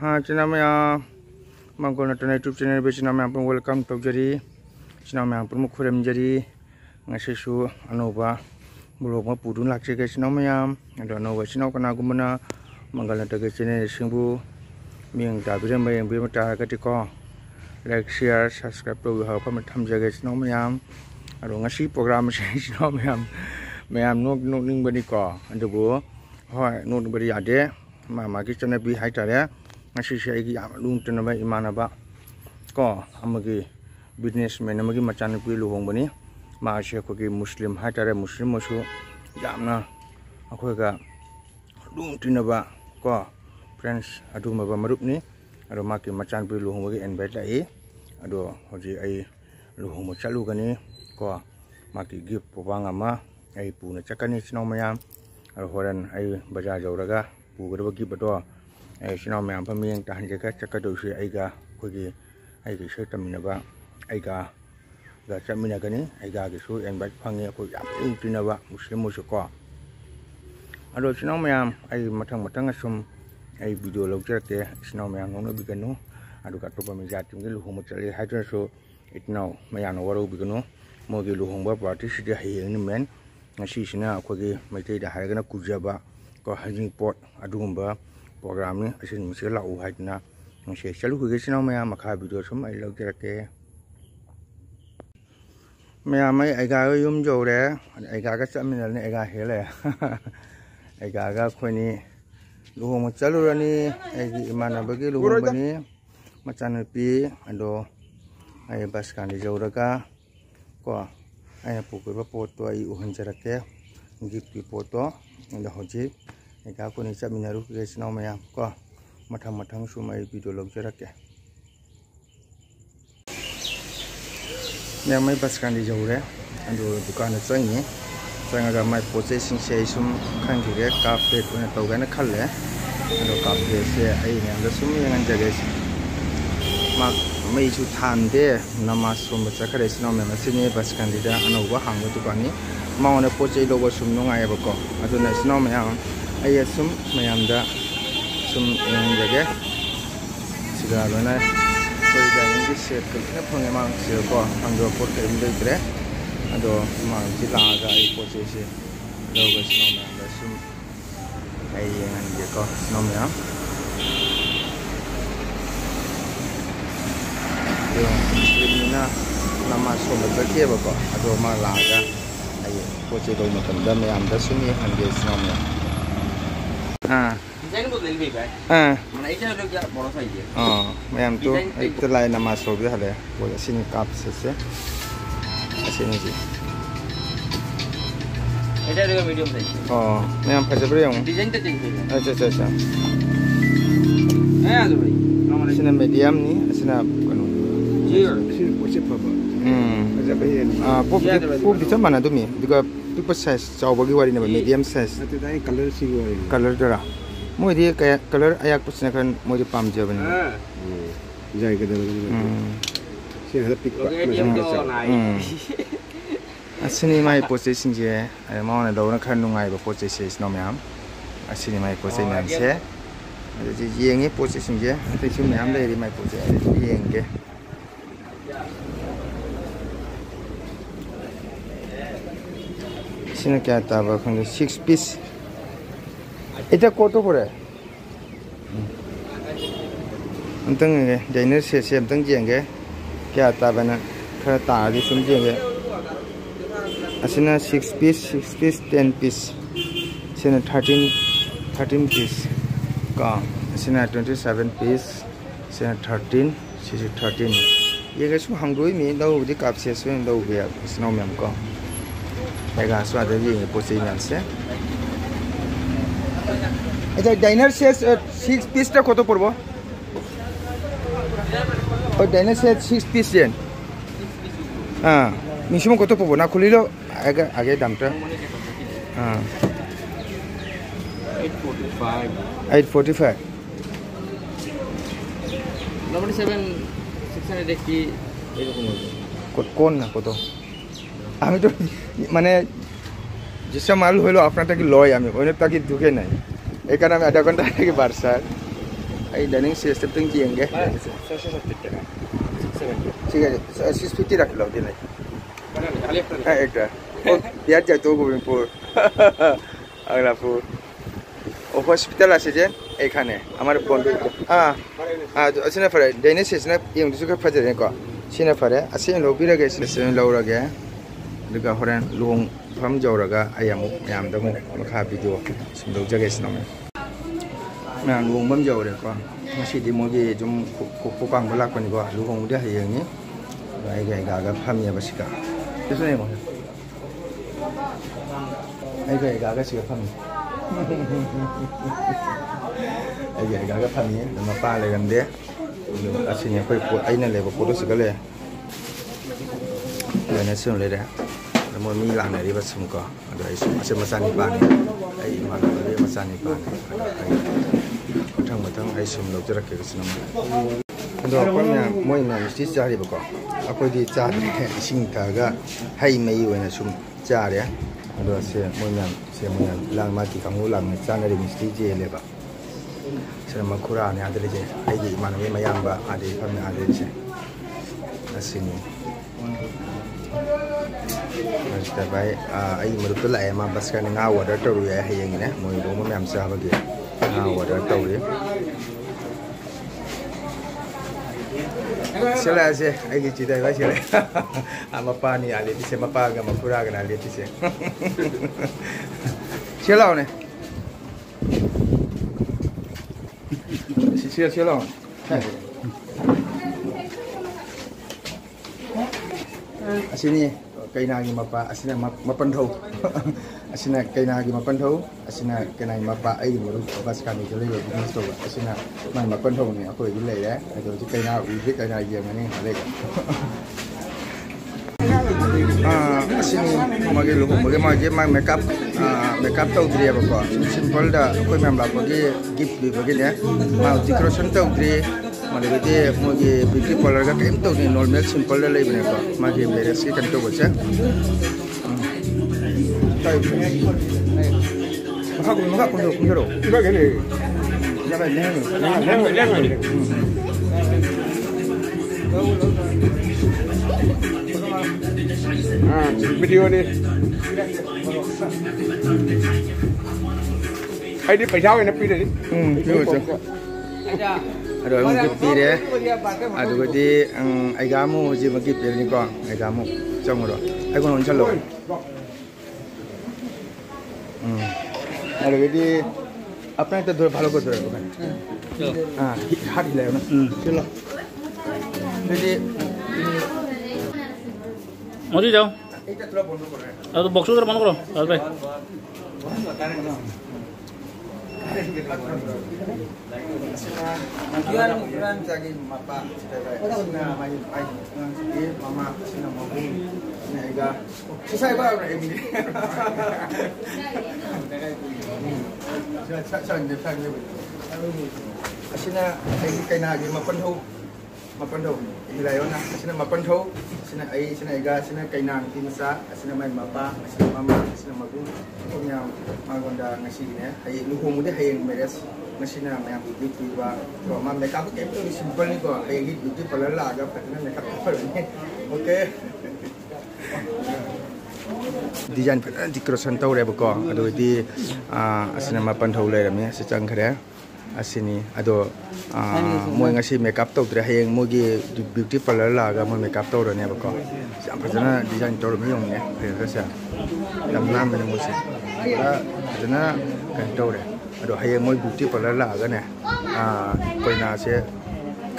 हाँ चैनल में Mongol नटना YouTube channel पे चैनल में वेलकम तौजरी चैनल में प्रमुख खुरमजरी ngasisu anoba blog ma pudun lakse ke channel mayam ado anoba channel kana gumana mangala ta ke channel singbu ming ta bi ram yang bi mata ka ti ko like share subscribe to ha pa ma tham ja ke channel mayam ado ngasi program channel mayam no ning bani ko ado bo hoi no bari ade ma ki channel bi hai ta re ngasi sai gi lung tan ba imana ba ko amagi businessman amagi machan pi lu hong bani माशे अखोगी मुस्लिम हाइटारे मुस्लिम मसु यामना अखोगा लुंटिनबा को friends अदुमबा मरुपनी अरो माकी मचान बि लुहंबगी invite लाई अदो होजि आई लुहंब चालुगनी को माकी gift पोबांग अमा आई पुना चकनी सिनाव मयाम अरो होरन आई बाजार जौरगा पुगरबा gift अदो आई सिनाव मयाम फमियंग ताहनजेका चकदोसि आइगा खोगी आइगे सेटमिनबा आइगा ga chamina gani aiga ge su invite phangi ko yam tinaba muslim musu ko ado sinau mayam ai matang asum ai video logjarke sinau mayam no biganu ado ka toba mi jatim ge luhum chali hydra so itnau mayam waro biganu mo ge luhum ba party sidi hayeng ni men ngasi sina ko ge maitai da haragana kujaba ko hajing pot adumba program ni asin misi lau haidna ngasi chalu ge sinau mayam makha video sum ai logjarke मैं मैं ऐगा yum जो रे ऐगा का चमिनल ने ऐगा हेले ऐगा का खोनी लुहम चलुरनी ऐगी इमानबगी लुहम बनी मचान पी अदो ऐ बस कांदी जौरगा को ऐ पुकुबा पोतो ऐ उहनजरके गिफ्ट की पोतो इंद होजि ऐगा खोनी चमिनरु के सिनाव मया को मथंग सुमै वीडियो लौजरके मैं मैं बस कांदी जौरे अंदो दुकान चंगी चंगा मैं प्रोसेसिंग से सुम खांगे काफे तो तौगना खल्ले अंदो काफे से आई ने अंदो सुम यंगन जगे मा मैं सु थानदे नमाज सुम चखरे सिनो में मसिनी बस कांदी दा अनोबा हांगो दुकानी मावने पोचे लोबो सुम नुंगाय बको अदो ने सिनो में आई सुम मयामदा सुम यंगन जगे सिगा लोना कोई डाइनिंग की सेट करके फंगे मांग से को अंदर पोट के मिले इधरे अंदर मांग चिलागा एक पोचे से लोग स्नो में अंदर सुम आई ये अंदर को स्नो में जो मुस्लिम ना नमाज को बच्चे बको अंदर मांग लागा आई पोचे कोई मतलब दम में अंदर सुनी अंदर स्नो में मैम तो एक तो लाइन नमाज हो भी हले वो ऐसे काप से ऐसे नहीं जी इधर देखो मीडियम साइज मैम फैसे बड़े हूँ डिजाइन तो चेंज है अच्छा है आलू भाई ऐसे ना मीडियम नहीं ऐसे ना कौन जी सिर्फ पोचे पापा अच्छा भाई पोप दिखता mana तुम ये दिखा पिपर साइज चावल वाली ना मीडियम साइज अच्छा ताई कलर सी वाली कलर जरा मोदी कलर आया कुछ ना कर मोदी पाम जब नहीं जाएगा दर सिर्फ हद पिक असली माय प्रोसेसिंग जे मावने दौना खर नुंगाय बा प्रोसेस नो म्याम असली माय प्रोसेस नाम से जे येंगे प्रोसेसिंग जे ते सु म्याम ले रि माय प्रोसेस येंगे सिना क्या ताबा खंगे 6 पीस इटा कोटो पड़े अंतंग डाइनर से अंतंग जेंगे क्या ताबना खरा तादी सुम जेंगे असिना 6 पीस 10 पीस सिना 13 पीस का असिना 27 पीस सिना 13 सिसी 13 ये गसु हंगोई मी दौ दि काप से सु दौ बे स्नो मेम को एगा स्वाद ये पोसे मेम से अच्छा डाइनर सेट 6 पीस टा कत पड़बो और डाइनर सेट 6 पीस जेन हां मिसुम कत पड़बो ना खुलिलो आगे दामटा हां 845 नंबर 7 680 এরকম হবে কোন না কত আমি তো মানে যেসব মাল হলো আপনারটা কি লয় আমি ওইটা কি ঢুকে নাই এই কারণে আমি আধা ঘন্টা থেকে বারসার ai dining set step tung jeng ge ठीक है 650 रख लो दिन एक यार जा तो गोविंदपुर अगला पुर ओ हॉस्पिटल আছে যে এখানে আমার বন্ধু আসিনা ফরে ডাইনিং সেশন ইং দুসুকে ফাজরে কো সিনা ফরে আসিন লবিরাগে সেশন লৌরাগে দুকা হরেন লুং ফam jawraga ayamu yam da mu makha video sim lojage sinam na lung bam jawre ko ngasi di mo gi jum ko pang balak pani ko luhong de hayeng ni ai ga phami ba sika eso ne mo ai ga sika phami ai ga phami na pa le gan de asini ko ai na le ba ko sika le ne sun le de mo mi lang ne ri ba sum ko ado ai sum ase masani ba ni ai ma le masani ba ni thang ai sum lo jara ke sinam ado ko nya moi na sti cha ri ba ko akoi di cha ni sing ta ga hai mai we na sum cha re ado se moi nya lang ma ki kang u lang cha na ri mi sti je le ba se ma khura ne ade le je ai di ma na mayam ba ade pham na ade je asini Mas baik, ai menurut lah emang pas kan ngawat ada tahu ya yang ini, mau itu mau macam siapa dia ngawat ada tahu dia. Sila sih, ai cerita apa sih? Ama apa ni alit sih, apa agak apa kurang kan alit sih. Sila ni, sila. Asini kaina gi mapa asina mapandho asina kaina gi mapandho asina kaina mapa ai maru bas kami jole yo business to asina man mapandho ni ako gi le ya ado ji kaina u kaina gi ngani hale asini mage lu mage makeup to dri ba ko simple da ko mem la ko gi gift bi bagi ne ma decoration to dri male bete moge beauty parlor ga kem to ni normal simple la lai bane ko mage beres ke kan to bocha tai maka kunjoro iba gene ya ba le video ni ai đi phải sao này pi đấy Aduh, ang gipi deh. Aduh, jadi ay kamu je magipi ni ko, ay kamu cong ro. Ay ko non chalo. Aduh, jadi apa yang terdur bhalo ko dore kan. Hat hilai na. Chalo. Jadi Modi jao. Eta thora bondo kore. Ado box udhar band karo. Raj bhai. Kian jagi mapa sina mai mama sina mabu sina ega susah ba na emi sina ai kaina gi mapandho hilayon na sina mapandho sina ai sina ega sina kaina timsa sina mai mapa sina mama sina mabu punya magonda ngasi ne ai luhung de hayeng meres Masih na mayam beauty ba ko ma makeup ke to simple ni ko ai beauty parlor la ga patna makeup par ni okay design decoration tau re ba ko ado di asina ma pan thau le me se chang khare asini ado moi ngasi makeup tau tre hayeng mo gi beauty parlor la ga mo makeup tau ro ne ba ko sam phajana design tau me yong ne phe sa lam nam me mo se phajana kan tau re Aduh, hayang moi beauty parlor la ga ne koi na se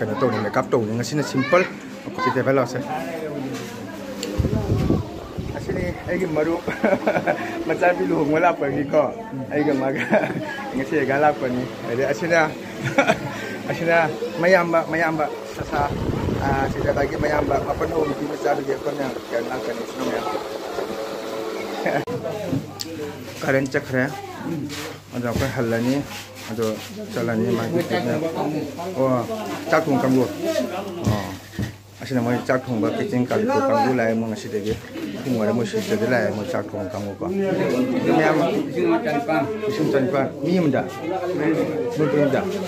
kan to ni makeup to ni ngasina simple ko ti te bala se asini ai gi maru macha bi lu ngola pa gi ko ai ga maga ngase ga la pa ni ai asina mayamba sasa sida bagi mayamba apa no mi macha bi ko na kan la kan ni no karen chakra ada apa halani ada jalani marketnya oh cakung kamu asina mo cakung ba kitchen kal ko kamu lai mo ngasi dege mo mo shi de lai mo cakung kamu ko nyam isun tanpa mi mda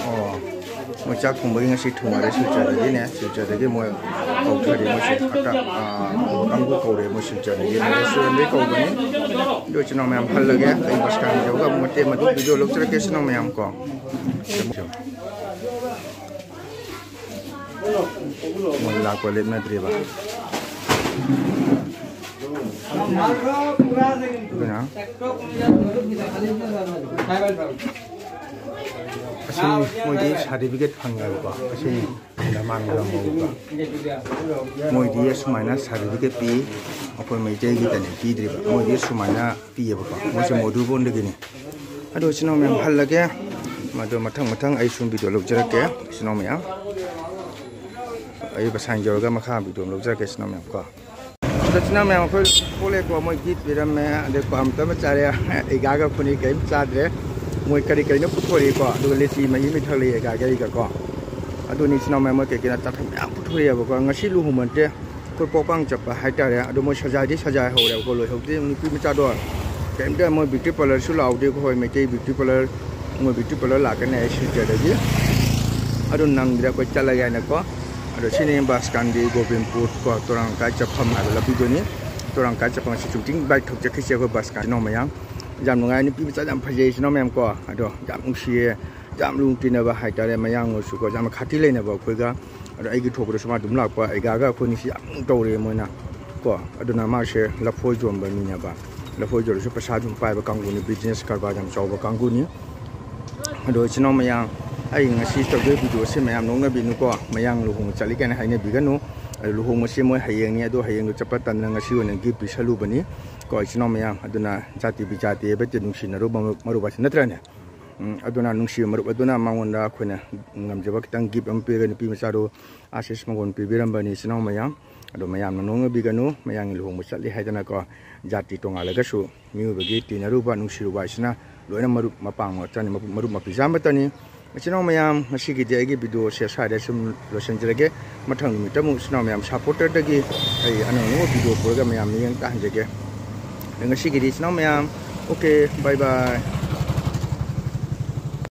oh moi chak thong bagi ngasi thuma re silcha de ne silcha de moi kau thari moi ata anggu kau re moi silcha de ne restaurant me kau bani do chino me am hal lage ai bas ka jo ga mote ma du video lok chara ke chino me am ko moi la ko le na driba na asing moi di certificate phanga ba asing lamang ga mo ba moi di sumaina certificate pi apoi mai je gi tane pi dri ba moi di sumaina pi ba moi se modu bon de ni ado chino me hal lage ma do mathang ai sum video lok jara ke chino me ai ba sang jor ga ma kha video lok jara ke chino me ko chino me ko pole ko moi git biram me de ko am ta ma chare ai ga ga phuni ke cha dre moi kari no puthori ko adu lesi mai mi thali ga ga ko adu ni chino me mo ke ke na ta tham ya puthori ya ko ngasi lu human te ko popang chap ha ta re adu mo sajai ho re ko lo ho ti ni pi ma cha do ke em mo beauty parlor su lau de ko hoi me te beauty parlor mo beauty parlor la ke ne shi te de ji adu nang dra ko chala ya na ko adu sini bas kan di Gobindpur ko torang ka chap pham ha la pi do ni torang ka chap pham si chuting bai thok che khise ko bas kan no ma yang jam ngai ni pi cha jam phaje sino mem ko ado jam usie jam lu tin ba hai ta le mayang ngo su ko jam khati le ne ba khoi ga ado ai gi thok ro sma dum la ko ai ga ga ko ni si to re mo na ko ado na ma she la phoi jom ba ni nya ba la phoi jor su pasa jum pai ba kang gu ni business kar ba jam chaw ba kang gu ni ado sino mayang ai ngasi to ge video se mayam nong na bi nu ko mayang lu hung chali kan hai ne bi ga nu lu hung mo se mo hayeng ni ado hayeng lu chapa tan na ngasi won gi bi salu ba ni ko chino mayam aduna jati bi jati be te nungsi na ro maru ba sinatra ne aduna nungsi maru aduna mangonda khona ngam jaba kitang gip am pe ga ni pi masaro asis mangon pi biram ba ni chino mayam ado mayam na nong bi ga nu mayang lu hung mo chali hai dana ko jati tonga la ga su miu ba gi ti na ru ba nungsi ru ba sina loina maru mapang ma tani maru ma pi jam ba tani chino mayam ngasi gi de gi video se sa de sum lo sen jere mathang mi tamu chino mayam supporter da gi ai ano no video ko ga mayam ni yang ta han jege ngasi gi di chino mayam okay bye bye